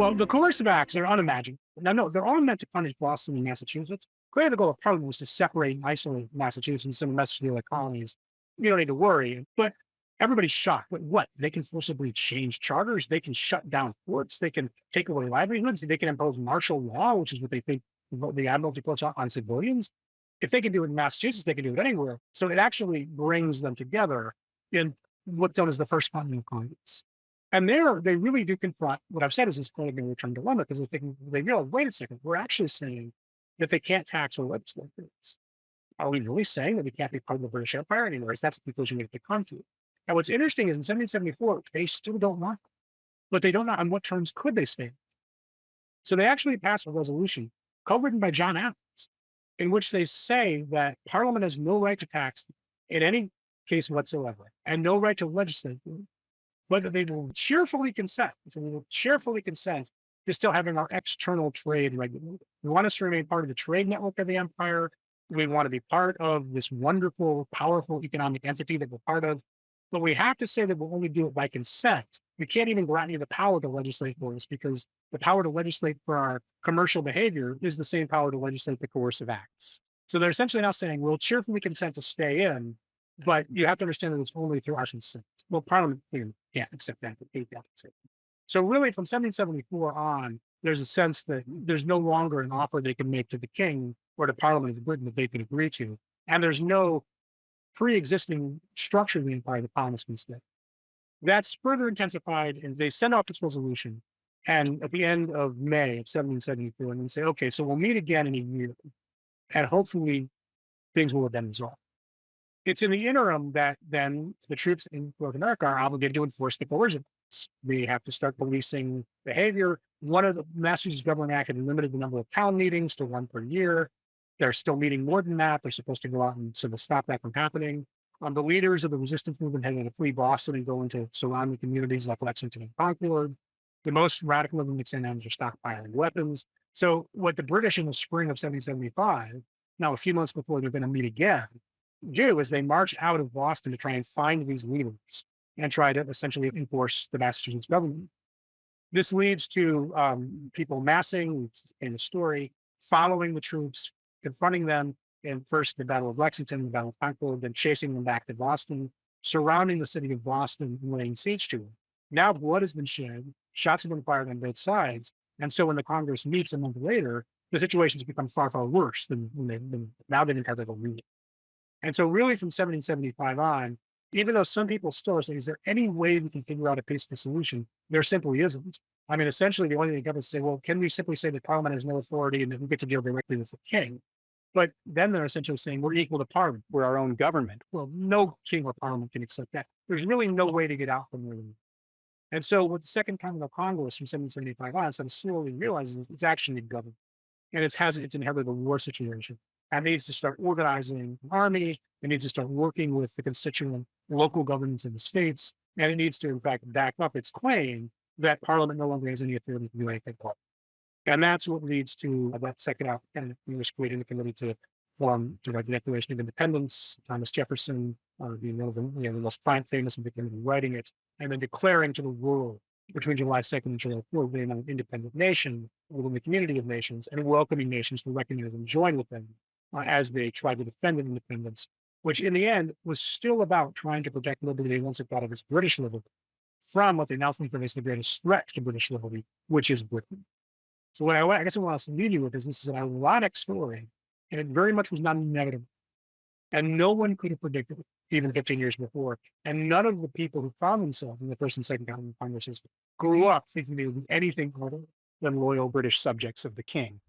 Well, the coercive acts are unimaginable. Now, no, they're all meant to punish Boston and Massachusetts. Clearly, the goal of Parliament was to separate and isolate Massachusetts and some message to the other colonies. You don't need to worry. But everybody's shocked. But what? They can forcibly change charters. They can shut down ports. They can take away livelihoods. They can impose martial law, which is what they think what the Admiralty puts on civilians. If they can do it in Massachusetts, they can do it anywhere. So it actually brings them together in what's known as the First Continental Congress. And there, they really do confront what I've said is this point of no return dilemma, because they realize, wait a second, we're actually saying that they can't tax or legislate things. Are we really saying that we can't be part of the British Empire anymore? Is that's the conclusion we have to come to? And what's interesting is in 1774, they still don't want it, but they don't know on what terms could they stay. So they actually passed a resolution co-written by John Adams, in which they say that Parliament has no right to tax them in any case whatsoever, and no right to legislate them, but that they will cheerfully consent. So we will cheerfully consent to still having our external trade regulated. We want us to remain part of the trade network of the empire. We want to be part of this wonderful, powerful economic entity that we're part of. But we have to say that we'll only do it by consent. We can't even grant you the power to legislate for us, because the power to legislate for our commercial behavior is the same power to legislate the coercive acts. So they're essentially now saying, we'll cheerfully consent to stay in, but you have to understand that it's only through our consent. Well, Parliament can't accept that. They can't accept it. So really, from 1774 on, there's a sense that there's no longer an offer they can make to the king or to Parliament of Britain that they can agree to. And there's no pre-existing structure of the empire that Parliament can stay. That's further intensified, and they send off this resolution. And at the end of May of 1774, and then say, okay, so we'll meet again in a year, and hopefully things will have been resolved. It's in the interim that then the troops in North America are obligated to enforce the coercion. They have to start policing behavior. One of the Massachusetts Government Act had limited the number of town meetings to one per year. They're still meeting more than that. They're supposed to go out and sort of stop that from happening. The leaders of the resistance movement had to flee Boston and go into surrounding communities like Lexington and Concord. The most radical of them would send them to stockpiling weapons. So what the British in the spring of 1775, now a few months before they're going to meet again, do is they march out of Boston to try and find these leaders and try to essentially enforce the Massachusetts government. This leads to people massing in the story, following the troops, confronting them in first the Battle of Lexington, the Battle of Concord, then chasing them back to Boston, surrounding the city of Boston and laying siege to it. Now blood has been shed, shots have been fired on both sides. And so when the Congress meets a month later, the situation has become far, far worse than when they've been, now they didn't have a meeting. And so really from 1775 on, even though some people still are saying, is there any way we can figure out a peaceful solution? There simply isn't. I mean, essentially the only thing they got to say, well, can we simply say that Parliament has no authority and that we get to deal directly with the king? But then they're essentially saying we're equal to Parliament. We're our own government. Well, no king or Parliament can accept that. There's really no way to get out from there. And so what the Second Continental Congress from 1775 on, so slowly realizes it's actually government. And it's inherited a war situation. And it needs to start organizing an army. It needs to start working with the constituent local governments in the states. And it needs to, in fact, back up its claim that Parliament no longer has any authority to do anything. And that's what leads to that second out and English creating the committee to form to write the Declaration of Independence. Thomas Jefferson, being one of the most famous and becoming writing it, and then declaring to the world between July 2nd and July 4th, being an independent nation within the community of nations, and welcoming nations to recognize and join with them as they try to defend independence, which in the end was still about trying to protect liberty once it thought of as British liberty from what they now think of as the greatest threat to British liberty, which is Britain. So what I guess I want to leave you with is this is an ironic story, and it very much was not inevitable. And no one could have predicted it, even 15 years before. And none of the people who found themselves in the First and Second Continental Congresses grew up thinking they would be anything other than loyal British subjects of the king.